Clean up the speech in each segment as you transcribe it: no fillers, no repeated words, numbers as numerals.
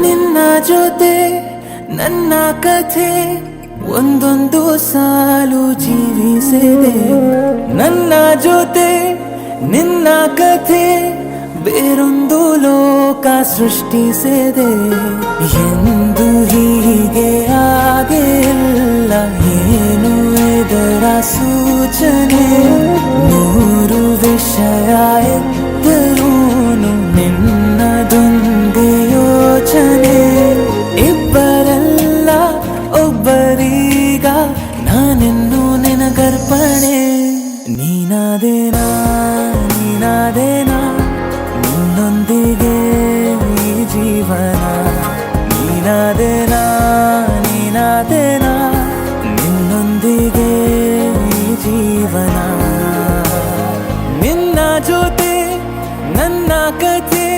ನಿನ್ನ ಜೊತೆ ನನ್ನ ಕಥೆ ಒಂದೊಂದು ಸಾಲು ಜೀವಿಸಿದೆ. ನನ್ನ ಜೊತೆ ನಿನ್ನ ಕಥೆ ಬೇರೊಂದು ಲೋಕ ಸೃಷ್ಟಿಸಿದೆ. ಎಂದು ಹೀಗೆ ಆಗಿಲ್ಲ, ಏನು ಇದರ ಸೂಚನೆ? ನೂರು ವಿಷಯ ಇದ್ದರೂನು ನಿನ್ನದೊಂದೇ ಯೋಚನೆ. ಇಬ್ಬರಲ್ಲ ಒಬ್ಬರೀಗ ನಾನೆನ್ನು ನಿನಗರ್ಪಣೆ. ನೀನಾದೇನಾ ನೀನಾದೇನಾ ನಿನ್ನೊಂದಿಗೆ ಈ ಜೀವನ. ನೀನಾದೇನಾ ನೀನಾದೇನಾ ನಿನ್ನೊಂದಿಗೆ ಈ ಜೀವನ. ನಿನ್ನ ಜೊತೆ ನನ್ನ ಕಥೆ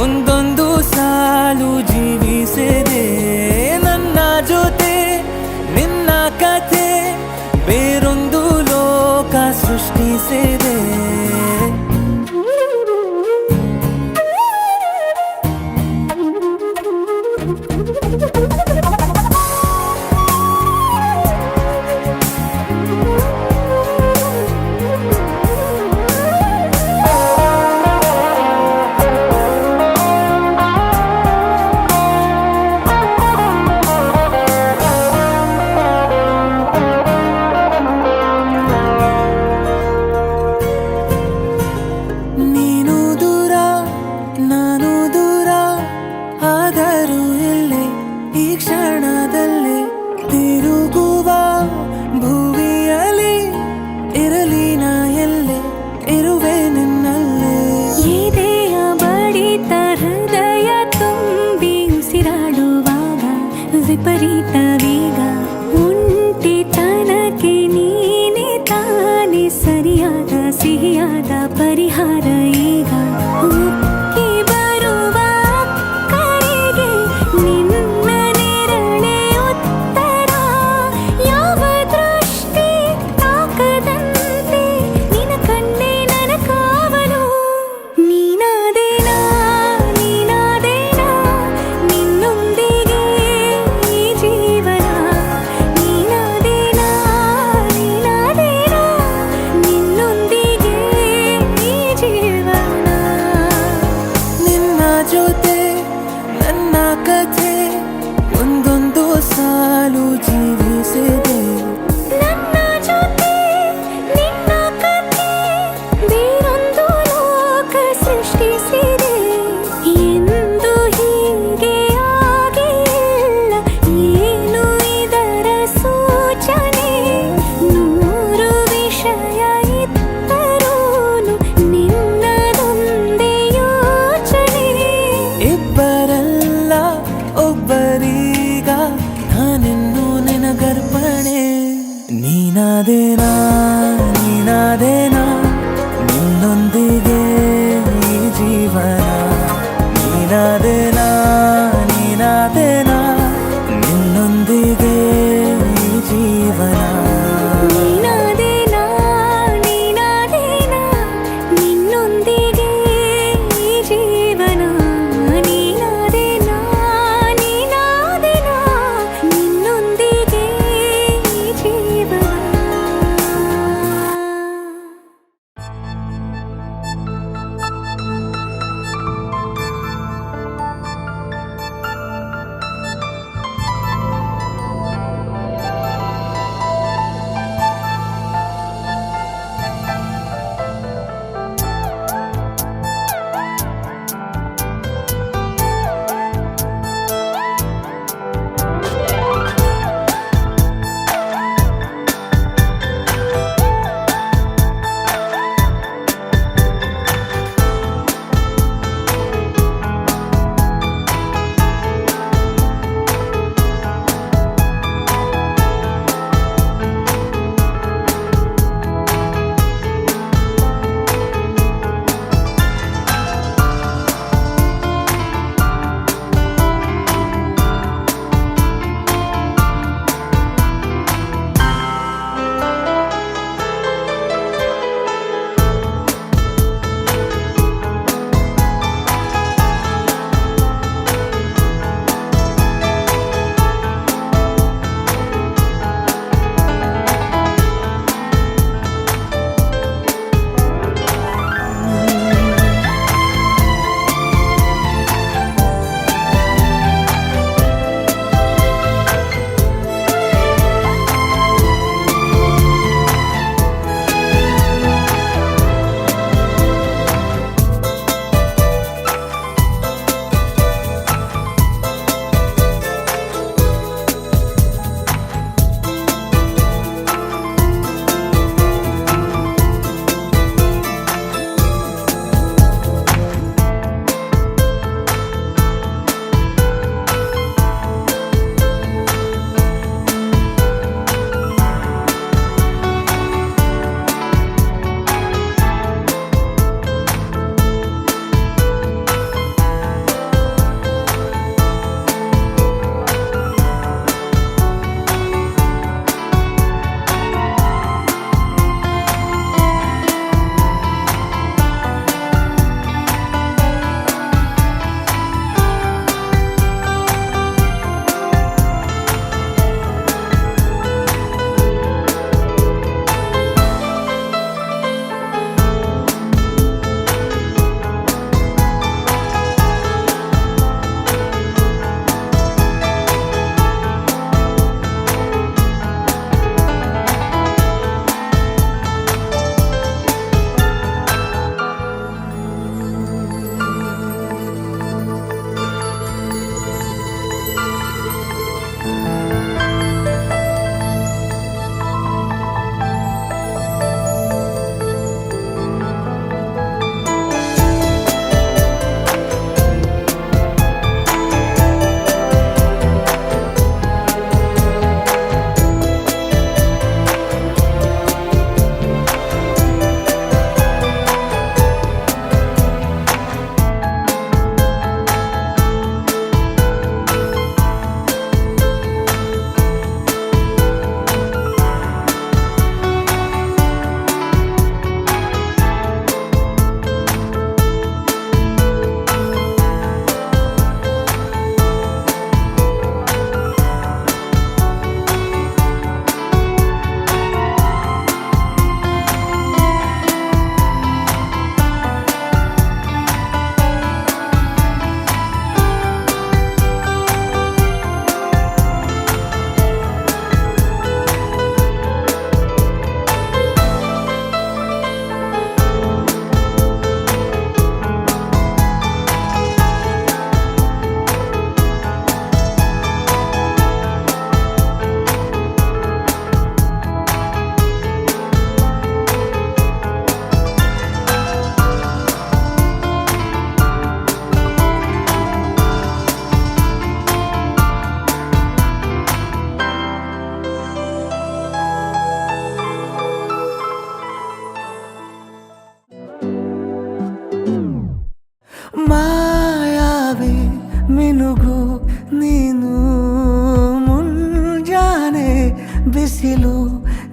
ಒಂದೊಂದು ಸಾಲು ಜೀವಿಸಿದೆ. ನನ್ನ ಜೊತೆ ನಿನ್ನ ಕಥೆ ಬೇರೊಂದು ಲೋಕ ಸೃಷ್ಟಿಸಿದೆ.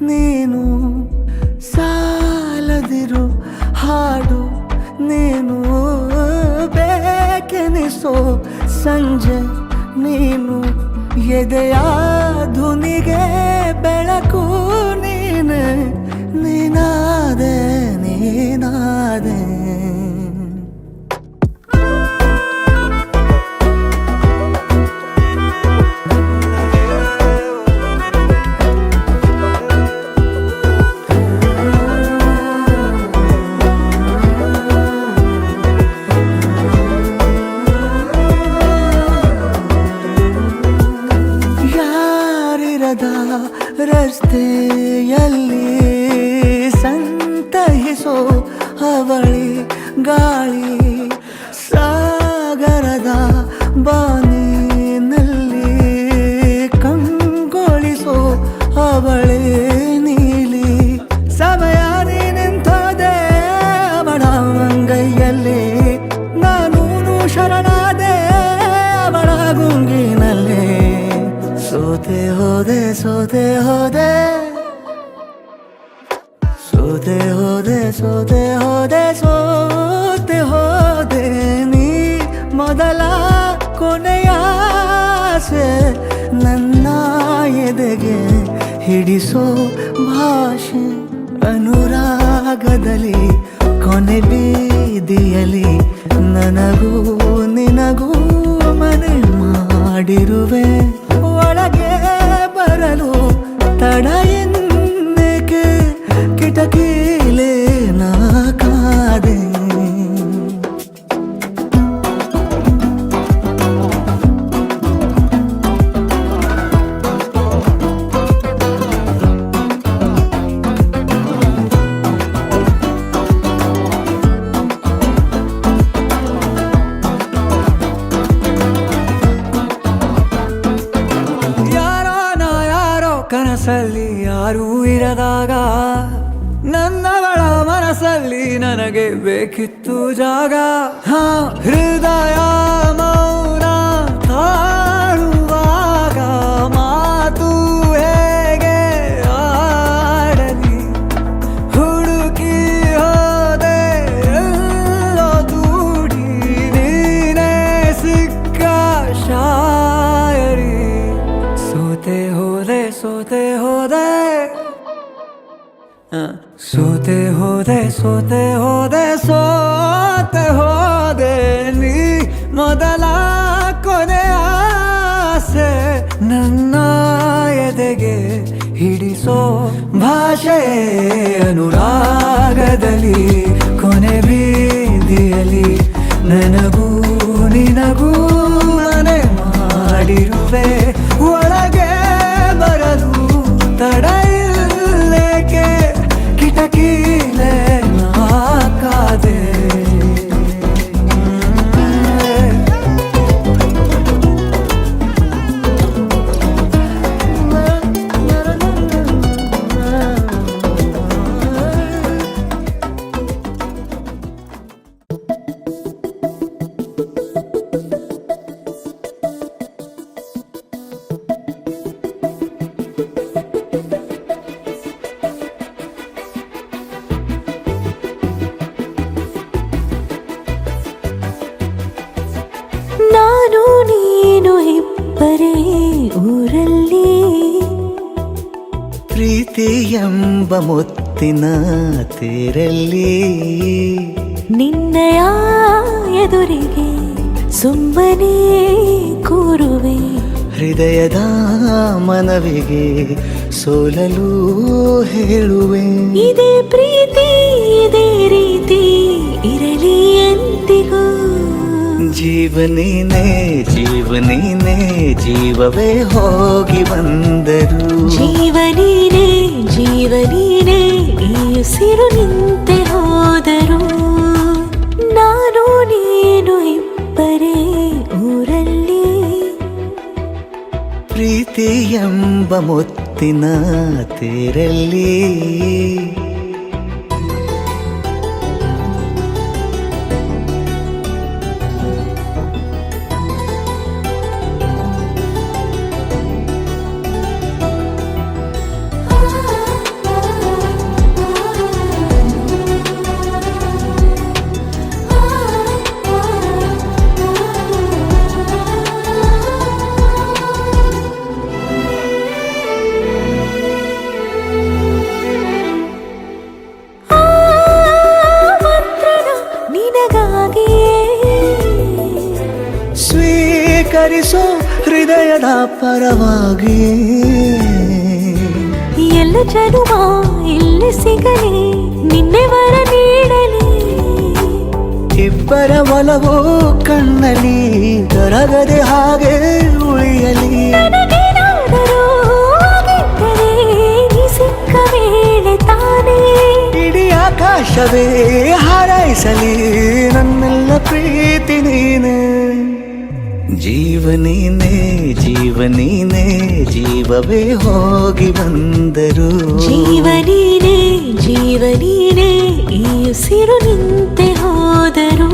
ನೀನು ಸಾಲದಿರು ಹಾಡು ನೀನು ಬೇಕೆನಿಸೋ ಸಂಜೆ ನೀನು ಎದೆಯ ಧುನಿಗೆ ಬೆಳಕು ನೀನು ನೀನಾದೆ ನೀನಾದೆ ರಸ್ತೆಯಲ್ಲಿ ಸಂತಹಿಸೋ ಅವಳಿ ಗಾಳಿ ಸಾಗರದ ಬಾನಿನಲ್ಲಿ ಕಂಗೊಳಿಸೋ ಅವಳೆ ನೀಲಿ ಸಮಯ ನಿಂತೋದೆ ಅವಳ ಅಂಗೈಯಲ್ಲಿ ನಾನು ಶರಣಾದೆ ಅವಳ ಗುಂಗಿನಲ್ಲಿ ಸೋತೆ ಹೋದೆ ಸೋತೆ ಹೋದೆ ಸೋತೆ ಹೋದೆ ಸೋತೆ ಹೋದೆ ಸೋತೆ ಹೋದೆ ನೀ ಮೊದಲ ಕೊನೆಯ ಆಸೆ ನನ್ನ ಎದೆಗೆ ಹಿಡಿಸೋ ಭಾಷೆ ಅನುರಾಗದಲ್ಲಿ ಕೊನೆ ಬೀದಿಯಲ್ಲಿ ನನಗೂ ನಿನಗೂ ಮನೆ ಮಾಡಿರುವೆ ಒಳಗೆ ಬರಲು ತಡ ಎನ್ನಕ್ಕೆ ಕಿಟಕಿಲೇ ನಾ ಕಾದೆ ಕನಸಲ್ಲಿ ಯಾರೂ ಇರದಾಗ ನನ್ನವಳ ಮನಸ್ಸಲ್ಲಿ ನನಗೆ ಬೇಕಿತ್ತು ಜಾಗ ಹೃದಯ ಮೌನ ತಾಳುವಾಗ ಮಾತು ಹೇಗೆ ಆಡಲಿ ಹುಡುಕಿ ಹೋದೆ ಎಲ್ಲೋ ದೂಡಿ ನೀನೇ ಸಿಕ್ಕ ಶಾಯರಿ ಸೋತೆ ಹೋದೆ ಸೋತೆ ಹೋದೆ ಸೋತೆ ಹೋದೆ ಸೋತೆ ಹೋದೆ ಸೋತೆ ಹೋದೆ ನೀ ಮೊದಲ ಕೊನೆ ಆಸೆ ನನ್ನ ಎದೆಗೆ ಹಿಡಿಸೋ ಭಾಷೆ ಅನುರಾಗದಲ್ಲಿ ಕೊನೆ ಬೀದಿಯಲ್ಲಿ ನನಗೂ ನಿನಗೂ ಮನೆ ಮಾಡಿರುವೆ ಒಳಗೆ ಬರಲು ತಡ ಇಲ್ಲೇಕೆ ಕಿಟಕಿಲೇ ನಾ ಕಾದೆ ನಾನು ನೀನು ಇಬ್ಬರೇ ಊರಲ್ಲಿ ಪ್ರೀತಿ ಎಂಬ ಮುತ್ತಿನ ತೇರಲ್ಲಿ ನಿನ್ನಯ ಎದುರಿಗೆ ಸುಮ್ಮನೆ ಕೂರುವೆ ಹೃದಯದ ಮನವಿಗೆ ಸೋಲಲು ಹೇಳುವೆ ಇದೇ ಪ್ರೀತಿ ಇದೇ ರೀತಿ ಇರಲಿ ಎಂದಿಗೂ ಜೀವನೇನೆ ಜೀವನೇನೆ ಜೀವವೇ ಹೋಗಿ ಬಂದರು ಜೀವನೀನೇ ಜೀವನೀನೇ ಈ ಉಸಿರು ನಿಂತೆ ಹೋದರು ನಾನು ನೀನು ಇಬ್ಬರೇ ಊರಲ್ಲಿ ಪ್ರೀತಿ ಎಂಬ ಮುತ್ತಿನ ತೇರಲ್ಲಿ ಸ್ವೀಕರಿಸೋ ಹೃದಯದ ಪರವಾಗಿ ಎಲ್ಲ ಜನುಮ ಇಲ್ಲಿ ಸಿಗಲಿ ನಿನ್ನೆ ವರ ನೀಡಲಿ ಇಬ್ಬರ ಒಲವೋ ಕಣ್ಣಲ್ಲಿ ಕರಗದೆ ಹಾಗೆ ಉಳಿಯಲಿ ನನಗೇನಾದರೂ ಆಗಿದ್ದರೆ ನೀ ಸಿಕ್ಕ ವೇಳೆ ತಾನೇ ಇಡೀ ಆಕಾಶವೇ ಹಾರೈಸಲಿ ನನ್ನೆಲ್ಲ ಪ್ರೀತಿ ನೀನೆ ಜೀವನೀನೇ ಜೀವನೀನೇ ಜೀವವೇ ಹೋಗಿ ಬಂದರು ಜೀವನೀನೇ ಜೀವನೀನೇ ಈ ಉಸಿರು ನಿಂತೆ ಹೋದರು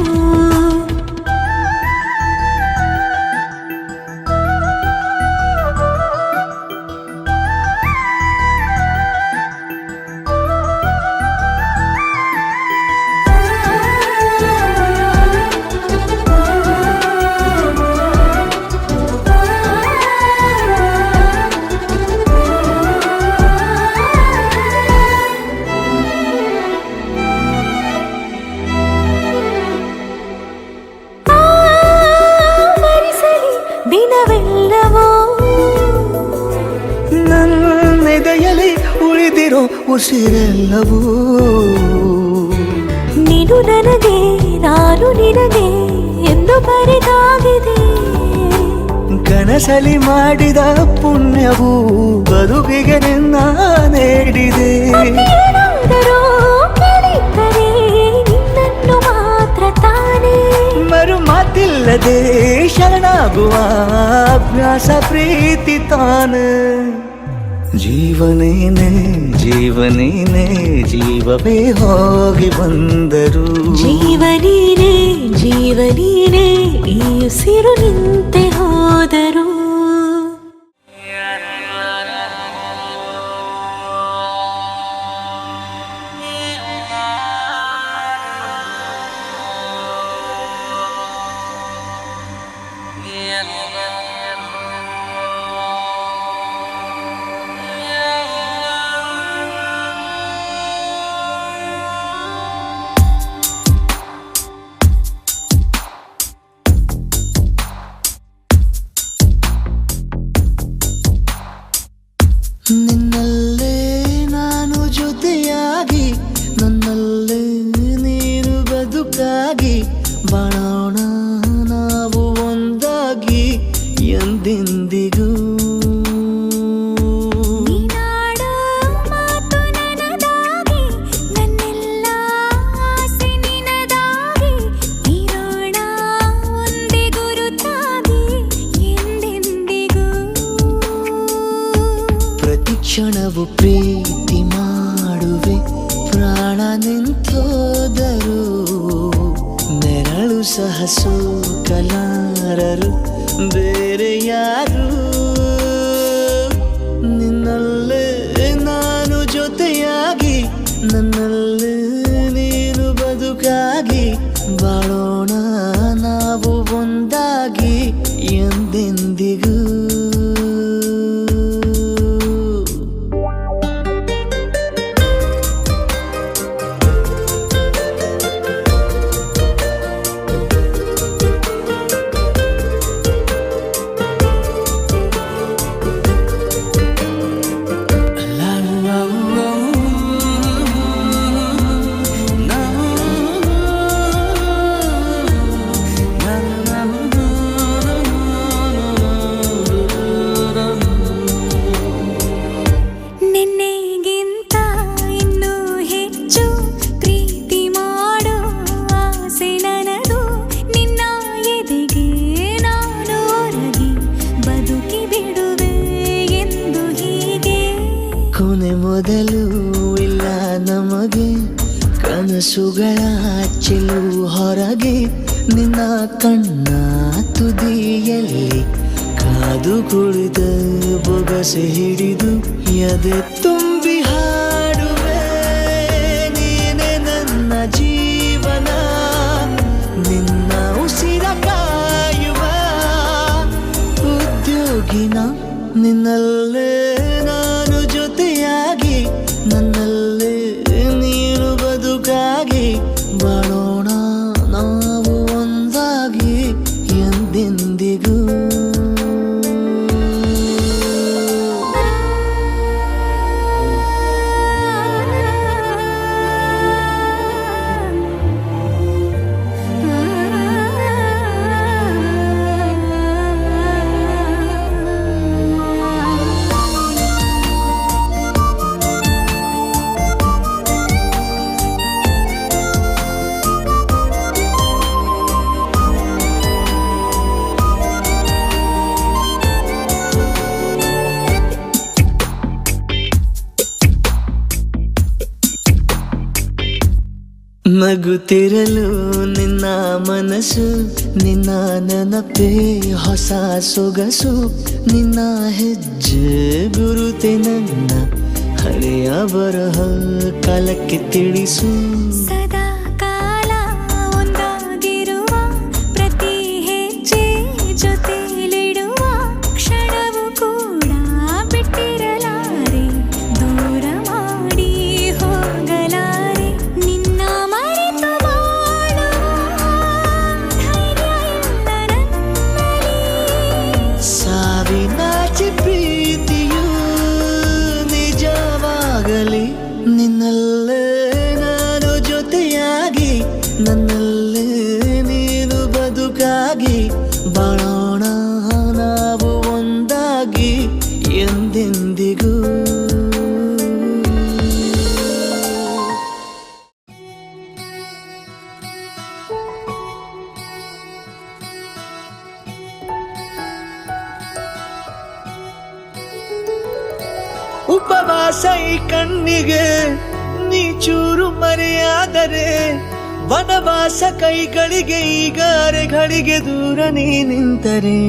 ದಿನವೆಲ್ಲವೋ ನನ್ನೆದೆಯಲ್ಲಿ ಉಳಿದಿರೋ ಉಸಿರೆಲ್ಲವೂ ನೀನು ನನಗೆ ನಾನು ನಿನಗೆ ಎಂದು ಬರೆದಾಗಿದೆ ಕನಸಲಿ ಮಾಡಿದ ಪುಣ್ಯವು ಬದುಕಿಗೆ ನಿನ್ನ ನೀಡಿದೆ ಏನಾದರೂ ಕೇಳಿದ್ದರೆ ನಿನ್ನನ್ನು ಮಾತ್ರ ತಾನೇ ಮರು ಮಾತಿಲ್ಲದೆ ಶರಣಾಗುವ ಅಭ್ಯಾಸ ಪ್ರೀತಿ ತಾನ ಜೀವನೇನೆ ಜೀವನೇನೆ ಜೀವವೇ ಹೋಗಿ ಬಂದರು ಜೀವನೀನೇ ಜೀವನೀನೇ ಈ ಉಸಿರು ನಿಂತೆ ಹೋದರು ನಿನ್ನಲ್ಲೇ ನಾನು ಜೊತೆಯಾಗಿ ನನ್ನಲ್ಲೇ ನೀನು ಬದುಕಾಗಿ ಬಾಳೋಣ ನಾವು ಒಂದಾಗಿ ಎಂದೆಂದಿಗೂ ನೀನಾಡೋ ಮಾತು ನನದಾಗಿ ನನ್ನೆಲ್ಲ ಆಸೆ ನಿನದಾಗಿ ಇರೋಣ ಒಂದೇ ಗುರುತಾಗಿ ಎಂದೆಂದಿಗೂ ಪ್ರತಿ ಕ್ಷಣವು ಪ್ರೀತಿ ಮಾಡುವೆ ಪ್ರಾಣ ನಿಂತೋದರು ನೆರಳು ಸಹ ಸೋಕಲಾರರು ಬೇರೆ ಯಾರು ನಿನ್ನಲ್ಲೇ ನಾನು ಜೊತೆಯಾಗಿ ನನ್ನಲ್ಲೇ ನೀನು ಬದುಕಾಗಿ ಬಾಳೋಣ ನಾವು ಒಂದಾಗಿ ಎಂದೆಂದಿಗೂ ನಿನ್ನೆಗಿಂತ ಇನ್ನೂ ಹೆಚ್ಚು ಪ್ರೀತಿ ಮಾಡೋ ಆಸೆ ನನದು ನಿನ್ನ ಎದೆಗೆ ನಾನು ಒರಗಿ ಬದುಕಿ ಬಿಡುವೆ ಎಂದು ಹೀಗೆ ಕೊನೆ ಮೊದಲು ಇಲ್ಲ ನಮಗೆ ಕನಸುಗಳ ಚೆಲು ಹೊರಗೆ ನಿನ್ನ ಕಣ್ಣ ತುದಿಯಲ್ಲಿ ಕಾದು ಕುಳಿತ ಬೊಗಸೆ ಹಿಡಿದು ಎದೆ ತುಂಬಿ ಹಾಡುವೆ ನೀನೆ ನನ್ನ ಜೀವನ ನಿನ್ನ ಉಸಿರ ಕಾಯುವ ಉದ್ಯೋಗಿನ ನಿನ್ನಲ್ಲೇ ನಾನು ಜೊತೆಯಾಗಿ ನನ್ನಲ್ಲೇ ನೀನು ಬದುಕಾಗಿ ಬಾಳೋಣ ನಾವು ಒಂದಾಗಿ ಎಂದೆಂದಿಗೂ ನಗುತ್ತಿರಲು ನಿನ್ನ ಮನಸ್ಸು, ನಿನ್ನ ನೆನಪೇ ಹೊಸ ಸೊಗಸು, ನಿನ್ನ ಹೆಜ್ಜೆ ಗುರುತೆ ನನ್ನ ಹಳೆಯ ಬರಹ ಕಾಲಕ್ಕೆ ತಿಳಿಸು. ಸದಾ ಕಾಲ ಒಂದಾಗಿರುವ ಪ್ರತಿ ಹೆಜ್ಜೆ ಜೊತೆಲಿಡುವ ಕ್ಷಣವು ಕೂಡ ಬಿಟ್ಟಿರಲಾರೆ, ದೂರ ಮಾಡಿ ಹೋಗಲಾರೆ. ನಿನ್ನ ಮರೆತು ಬಾಳುವ ಧೈರ್ಯ ಇಲ್ಲ ನನ್ನಲ್ಲಿ. ಸಾವಿನಾಚೆ ಪ್ರೀತಿಯು ನಿಜವಾಗಲಿ, ನಿನ್ನಲ್ಲೇ ನಾನು ಜೊತೆಯಾಗಿ, ನನ್ನಲ್ಲೇ ನೀನು ಬದುಕಾಗಿ, ಬಾಳೋಣ ನಾವು ಒಂದಾಗಿ ಎಂದೆಂದಿಗೂ. ಉಪವಾಸ ಈ ಕಣ್ಣಿಗೆ ನೀ ಚೂರು ಮರೆಯಾದರೆ, ವನವಾಸ ಕೈಗಳಿಗೆ ಈಗ ಅರೆಗಳಿಗೆ ದೂರ ನೀ ನಿಂತರೆ.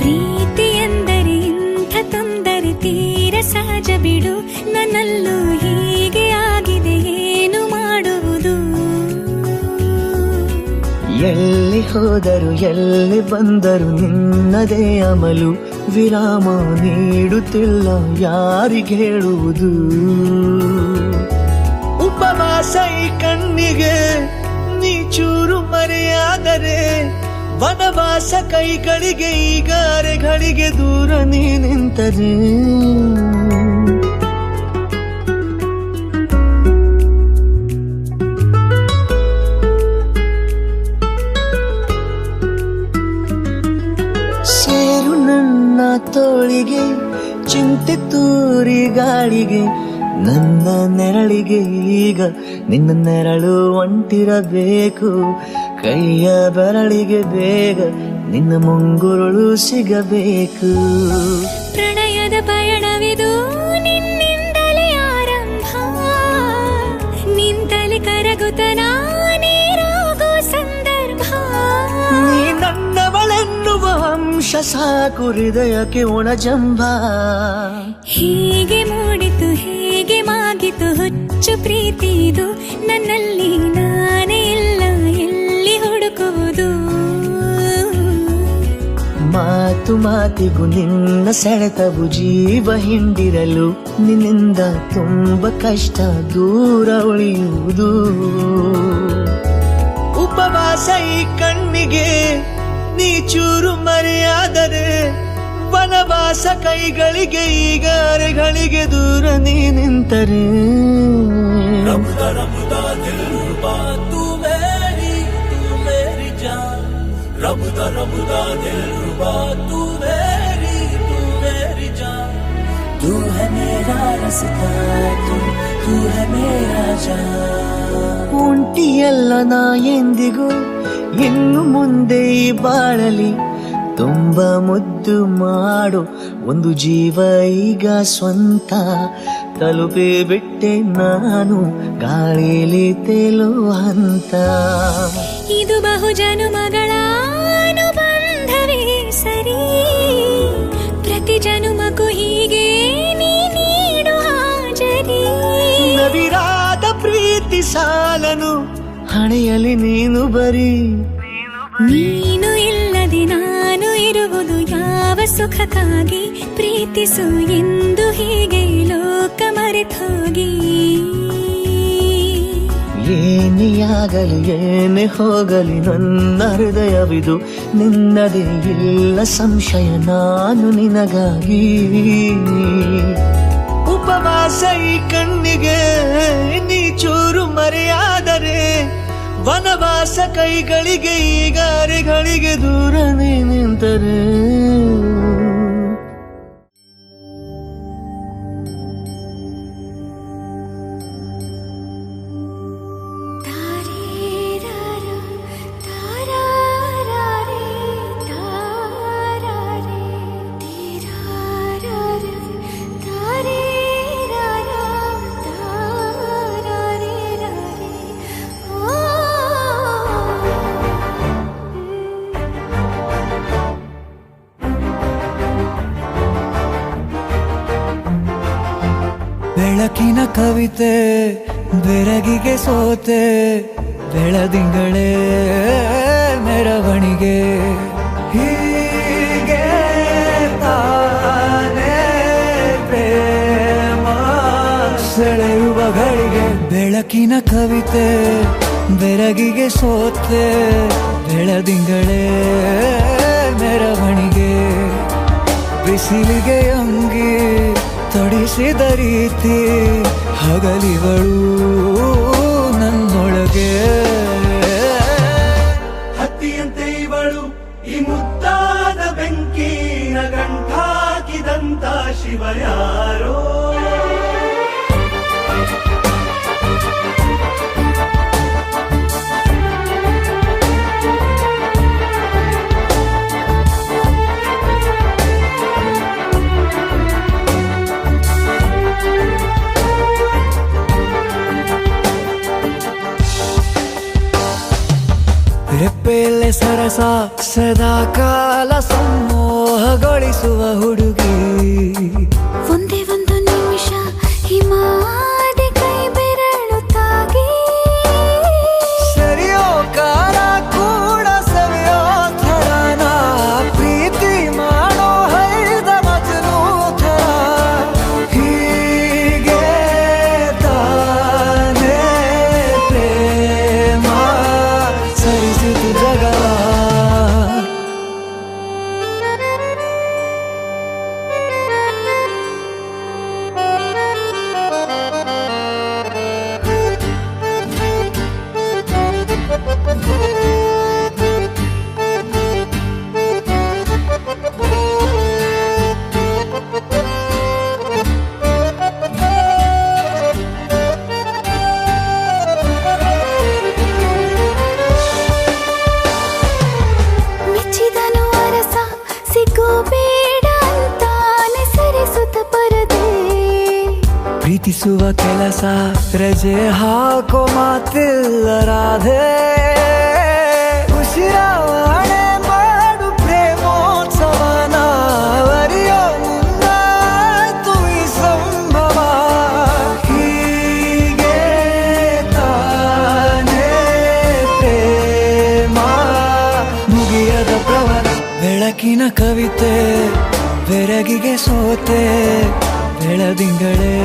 ಪ್ರೀತಿ ಎಂದರೆ ಇಂಥ ತೊಂದರೆ ತೀರ ಸಹಜ ಬಿಡು, ನನ್ನಲ್ಲೂ ಹೀಗೆ ಆಗಿದೆ ಏನು ಮಾಡುವುದು. ಎಲ್ಲಿ ಹೋದರು ಎಲ್ಲಿ ಬಂದರು ನಿನ್ನದೇ ಅಮಲು, ವಿರಾಮ ನೀಡುತ್ತಿಲ್ಲ ಯಾರಿಗೆ ಹೇಳುವುದು. ಉಪವಾಸ ಈ ಕಣ್ಣಿಗೆ ನೀ ಚೂರು ಮರೆಯಾದರೆ, ವನವಾಸ ಕೈಗಳಿಗೆ ಈಗ ಅರೆಗಳಿಗೆ ದೂರ ನೀ ನಿಂತರೆ. ಸೇರು ನನ್ನ ತೋಳಿಗೆ, ಚಿಂತೆ ತೂರಿ ಗಾಳಿಗೆ, ನನ್ನ ನೆರಳಿಗೆ ಈಗ ನಿನ್ನ ನೆರಳು ಒಂಟಿರಬೇಕು. ಕೈಯ ಬೆರಳಿಗೆ ಬೇಗ ನಿನ್ನ ಮುಂಗುರುಳು ಸಿಗಬೇಕು. ಪ್ರಣಯದ ಪಯಣವಿದು ನಿನ್ನಿಂದಲೇ ಆರಂಭ, ನಿಂತಲೇ ಕರಗುತ್ತ ನಾನೇರಾಗೋ ಸಂದರ್ಭ. ನೀ ನನ್ನವಳೆನ್ನುವ ಅಂಶ ಸಾಕು ಹೃದಯಕ್ಕೆ ಒಣಜಂಬ. ಹೀಗೆ ಮೂಡಿತು ಹೇಗೆ ಮಾಗಿತು ಹುಚ್ಚು ಪ್ರೀತಿದು, ನನ್ನಲ್ಲಿ ನಾನೇ ಇಲ್ಲ ಎಲ್ಲಿ ಹುಡುಕುವುದು. ಮಾತು ಮಾತಿಗೂ ನಿನ್ನ ಸೆಳೆತವು ಜೀವ ಹಿಂಡಿರಲು, ನಿನ್ನಿಂದ ತುಂಬ ಕಷ್ಟ ದೂರ ಉಳಿಯುವುದು. ಉಪವಾಸ ಈ ಕಣ್ಣಿಗೆ ನೀ ಚೂರು ಮರೆಯಾದರೆ, ವನವಾಸ ಕೈಗಳಿಗೆ ಈಗ ಅರೆಗಳಿಗೆ ದೂರ ನೀ ನಿಂತರೆ. रबुदा रबुदा दिलरुबा तू मेरी जान, रबुदा रबुदा दिलरुबा तू मेरी जान. तू है मेरा रास्ता, तू है मेरा जान. ಒಂಟಿಯಲ್ಲ ನಾ ಎಂದಿಗೂ ಇನ್ನು ಮುಂದೆ ಈ ಬಾಳಲಿ, ತುಂಬ ಮುದ್ದು ಮಾಡು ಒಂದು ಜೀವ ಈಗ ಸ್ವಂತ. ತಲುಪಿ ಬಿಟ್ಟೆ ನಾನು ಗಾಳಿಲಿ ತೇಲುವ ಹಂತ. ಇದು ಬಹು ಜನುಮಗಳ ಅನುಬಂಧವೇ ಸರಿ, ಪ್ರತಿ ಜನುಮಕ್ಕೂ ಹೀಗೆ ನೀ ನೀಡು ಹಾಜರಿ. ನವಿರಾದ ಪ್ರೀತಿ ಸಾಲನು ಹಣೆಯಲ್ಲಿ ನೀನು ಬರೀ. ನೀನು ಇಲ್ಲದೆ ನಾನು ಇರುವುದು ಯಾವ ಸುಖಕ್ಕಾಗಿ, ಪ್ರೀತಿಸು ಎಂದು ಹೀಗೆ ಲೋಕ ಮರೆತೋಗಿ. ಏನೇ ಆಗಲಿ ಏನೇ ಹೋಗಲಿ ನನ್ನ ಹೃದಯವಿದು ನಿನ್ನದೇ, ಇಲ್ಲ ಸಂಶಯ ನಾನು ನಿನಗಾಗಿ. ಉಪವಾಸ ಈ ಕಣ್ಣಿಗೆ ನೀ ಚೂರು ಮರೆಯಾದರೆ, ವನವಾಸ ಕೈಗಳಿಗೆ ಈಗ ಅರೆಗಳಿಗೆ ದೂರ ನೀ ನಿಂತರೆ. ಕವಿತೆ ಬೆರಗಿಗೆ ಸೋತೆ ಬೆಳದಿಂಗಳೇ ಮೆರವಣಿಗೆ ಹೀಗೆ ತಾನೇ ಪ್ರೇಮ ಸೆಳೆಯುವ ಗಳಿಗೆ ಬೆಳಕಿನ ಕವಿತೆ ಬೆರಗಿಗೆ ಸೋತೆ ಬೆಳದಿಂಗಳೇ ಮೆರವಣಿಗೆ ಬಿಸಿಲಿಗೆ ಅಂಗಿ ತೊಡಿಸಿದ ರೀತಿ ಹಗಲಿಗಳು ನನ್ನೊಳಗೆ ಹತ್ತಿಯಂತೆ ಇವಳು ಈ ಮುದ್ದಾದ ಬೆಂಕಿನ ಗಂಟಾಕಿದಂತ ಶಿವ ಯಾರೋ ರೆಪ್ಪೆಯಲ್ಲೇ ಸರಸ ಸದಾ ಕಾಲ ಸಂಮೋಹಗೊಳಿಸುವ ಹುಡುಗಿ ಒಂದೇ ಒಂದು ನಿಮಿಷ ಹಿಮಾದಿ ಕೈ ಬೆರಳು ತಾಗಿ ಸರಿಯೋ ಕಾಲ ಕೂಡ ಸವಿಯೋ ಥರನ ಪ್ರೀತಿ ಮಾಡೋ ಹೈದ ಮಜನು ಥರ ಹೀಗೆ ತಾನೇ ಪ್ರೇಮ ಸರಿಸಿತು ಜಗವ ಮೆಚ್ಚಿದನು ಅರಸ ಸಿಗೋ ಬೇಡ ಅಂತಾನೆ ಸರಿಸುತ್ತ ಪರದೆ ಪ್ರೀತಿಸುವ ಕೆಲಸ ರಜೆ ಹಾಕೋ ಮಾತಿಲ್ಲ ರಾಧೆ ಉಸಿರಾವಣೆ ಮಾಡು ಪ್ರೇಮೋತ್ಸವನ ವರಿಯೋ ಮುಂದಾಯ್ತು ಈ ಸಂಭವ ಹೀಗೆ ತಾನೇ ಪ್ರೇಮ ಮುಗಿಯದ ಪ್ರವರ ಬೆಳಕಿನ ಕವಿತೆ ಬೆರಗಿಗೆ ಸೋತೆ ಬೆಳದಿಂಗಳೇ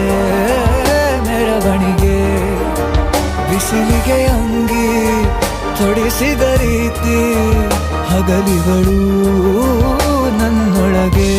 ಮೆರವಣಿಗೆ ಬಿಸಿಲಿಗೆ ಅಂಗಿ ತೊಡಿಸಿದ ರೀತಿ ಹಗಲಿಗಳು ನನ್ನೊಳಗೆ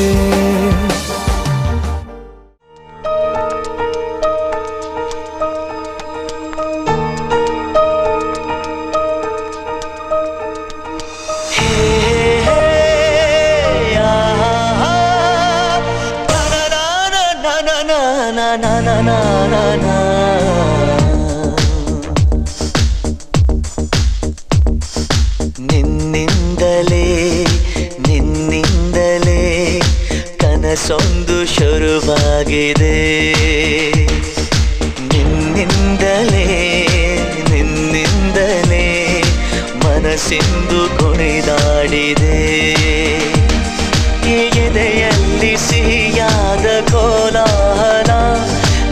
ನಿನ್ನಿಂದಲೇ ನಿನ್ನಿಂದಲೇ ಕನಸೊಂದು ಶುರುವಾಗಿದೆ ನಿನ್ನಿಂದಲೇ ನಿನ್ನಿಂದಲೇ ಮನಸ್ಸಿಂದು ಕುಣಿದಾಡಿದೆ ಎದೆಯಲ್ಲಿ ಸಿಹಿಯಾದ ಕೋಲಾಹಲ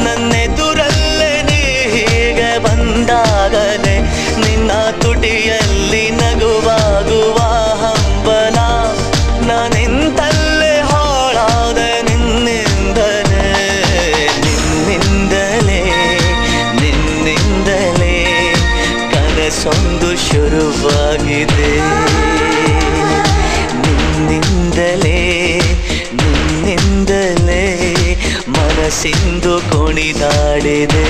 ನನ್ನೆದುರಲ್ಲೇ ನೀ ಹೀಗೆ ಬಂದಾಗಲೇ ನಿನ್ನ ತುಟಿಯಲ್ಲಿ ನಗುವಾಗುವ ಹಂಬಲ ನಾನಿಂತಲ್ಲೇ ಹಾಳಾದ ನಿನ್ನಿಂದಲೇ ನಿನ್ನಿಂದಲೇ ನಿನ್ನಿಂದಲೇ ಕನಸೊಂದು ಶುರುವಾಗಿದೆ ನಿನ್ನಿಂದಲೇ ನಿನ್ನಿಂದಲೇ ಮನಸ್ಸಿಂದು ಕುಣಿದಾಡಿದೆ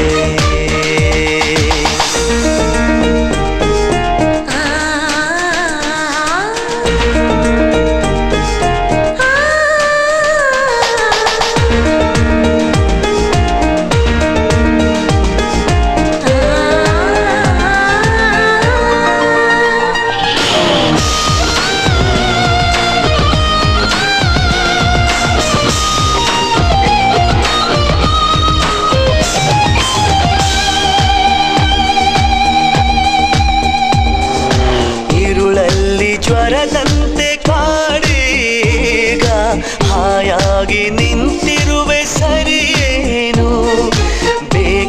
ಜ್ವರದಂತೆ ಕಾಡೀಗ ಹಾಯಾಗಿ ನಿಂತಿರುವೆ ಸರಿಯೇನು ಬೇಗ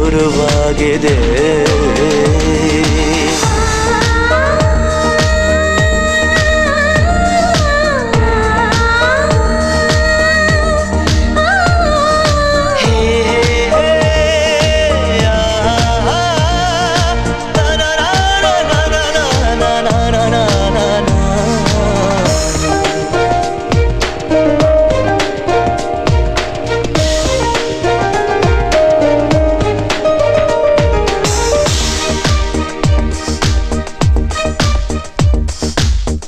ಶುರುವಾಗಿದೆ.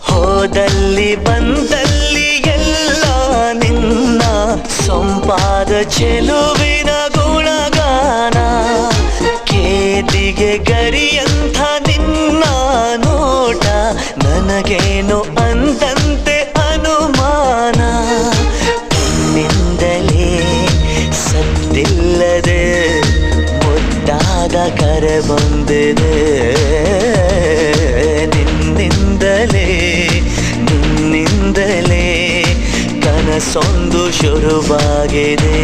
ಹೋದಲ್ಲಿ ಬಂದಲ್ಲಿ ಎಲ್ಲ ನಿನ್ನ ಸೊಂಪಾದ ಚೆಲುವಿನ ಗುಣಗಾನ, ಕೇದಿಗೆ ಗರಿಯಂಥ ನಿನ್ನ ನೋಟ, ನನಗೇನು ಅಂದಂತೆ ಅನುಮಾನ. ನಿನ್ನಿಂದಲೇ ಸತ್ತಿಲ್ಲದೆ ಮುದ್ದಾದ ಕರೆ ಬಂದಿದೆ. ನಿನ್ನಿಂದಲೇ ಕನಸೊಂದು ಶುರುವಾಗಿದೆ.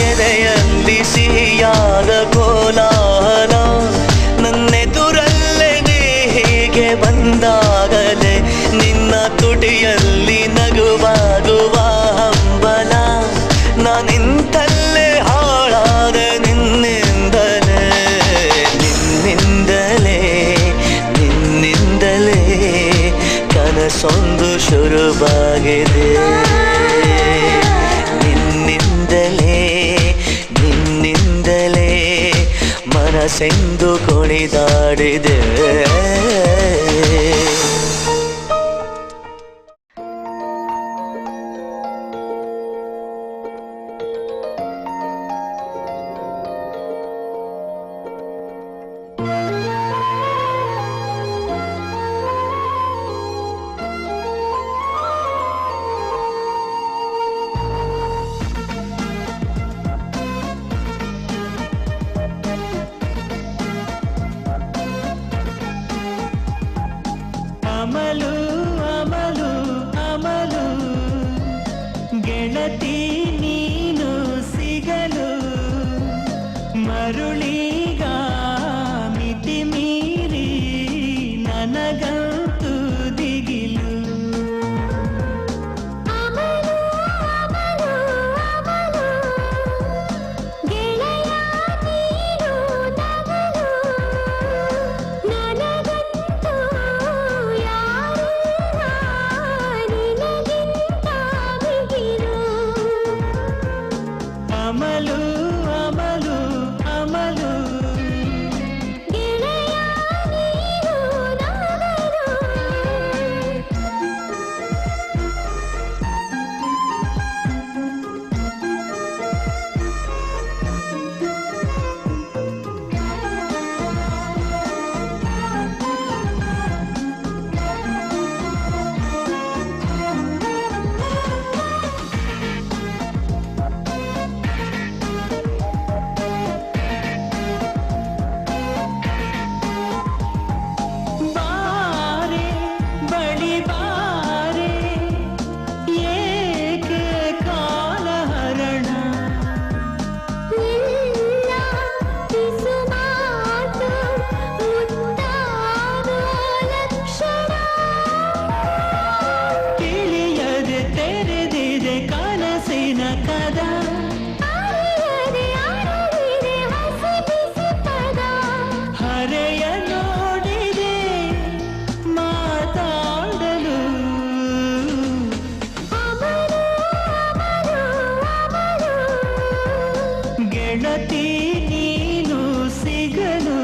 ಎದೆಯಲ್ಲಿ ಸಿಹಿಯಾದ ಕೋಲಾಹಲ, ನನ್ನೆದುರಲ್ಲೇ ನೀ ಹೀಗೆ ಬಂದಾಗಲೇ ನಿನ್ನ ತುಟಿಯಲ್ಲಿ ನಗುವಾಗುವ ಹಂಬಲ, ನಾನಿಂತಲ್ಲೇ ಹಾಳಾದ ನಿನ್ನಿಂದಲೇ. ಕನಸೊಂದು ಶುರುವಾಗಿದೆ. ನಿನ್ನಿಂದಲೇ ಮನಸ್ಸೆಂದು ಕುಣಿದಾಡಿದೆ. ಅಮಲು ಅಮಲು ಅಮಲು ಗೆಳತಿ ನೀನು ಸಿಗಲು, ಮರುಳೀಗ ಮಿತಿ ಮೀರಿ ನನಗಂತೂ ದಿಗಿಲು. ಅಮಲು ಅಮಲು ಅಮಲು ಗೆಳತಿ ನೀನು ಸಿಗಲು.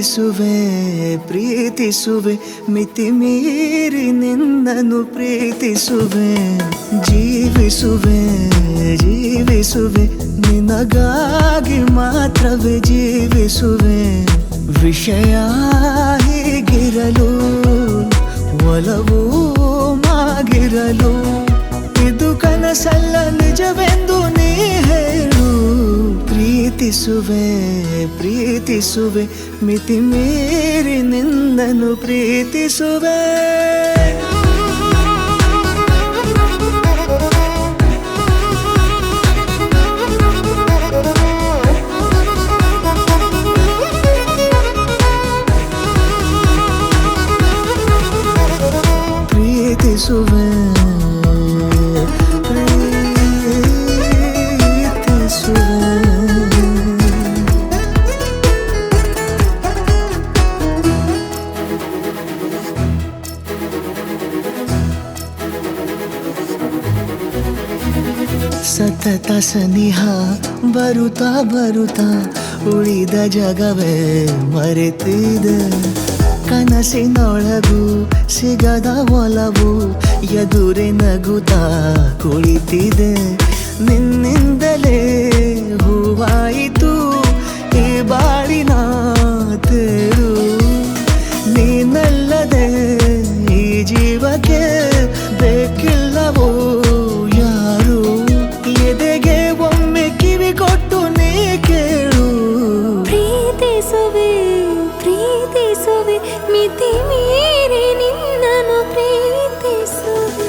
ಪ್ರೀತಿಸುವೆ ಪ್ರೀತಿಸುವೆ ಮಿತಿ ಮೀರಿ ನಿನ್ನನ್ನು ಪ್ರೀತಿಸುವೆ ಜೀವಿಸುವೆ ಜೀವಿಸುವೆ ನಿನಗಾಗಿ ಮಾತ್ರವೇ ಜೀವಿಸುವೆ ವಿಷಯ ಹೀಗಿರಲು ಒಲವು ಮಾಗಿರಲು ಇದು ಕನಸಲ್ಲ ನಿಜವೆಂದು ನೀ ಹೇಳು ಪ್ರೀತಿಸುವೆ ಪ್ರೀತಿಸುವೆ ಮಿತಿ ಮೀರಿ ನಿನ್ನನ್ನು ಪ್ರೀತಿಸುವೆ ಪ್ರೀತಿಸುವೆ ಸತತ ಸನಿಹ ಬರುತ್ತಾ ಬರುತ್ತಾ ಉಳಿದ ಜಗವೇ ಮರೆತಿದೆ ಕನಸಿನೊಳಗೂ ಸಿಗದ ಒಲವು ಎದುರೆ ನಗುತ್ತಾ ಕುಳಿತಿದೆ ನಿನ್ನಿಂದಲೇ ಹೂವಾಯಿತು ಈ ಬಾಳಿನ ತೇರು ನೀನಲ್ಲದೆ ಈ ಜೀವಕ್ಕೆ ಬೇಕಿಲ್ಲವೋ ಯಾರು ಎದೆಗೆ ಒಮ್ಮೆ ಕಿವಿ ಕೊಟ್ಟು ನೀ ಕೇಳು ಪ್ರೀತಿಸುವೆ ಪ್ರೀತಿಸುವೆ ಮಿತಿ ಮೀರಿ ನಿನ್ನನ್ನು ಪ್ರೀತಿಸುವೆ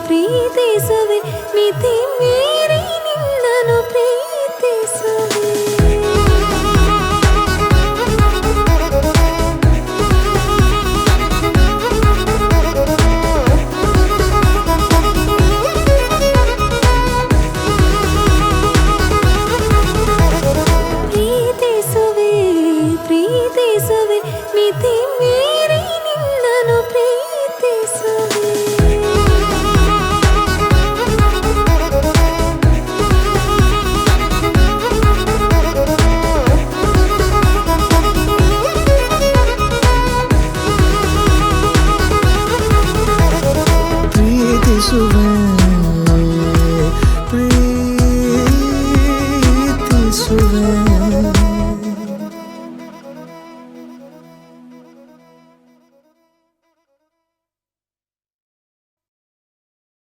ಪ್ರೀತಿಸುವೆ ಮಿತಿ ಮೀರಿ ನಿನ್ನನ್ನು ಪ್ರೀತಿಸುವೆ ಪ್ರೀತಿಸುವೆ ಪ್ರೀತಿಸುವೆ ಮಿತಿ ಮೀರಿ ನಿನ್ನನ್ನು ಪ್ರೀತಿಸುವೆ ಪ್ರೀತಿಸುವೆ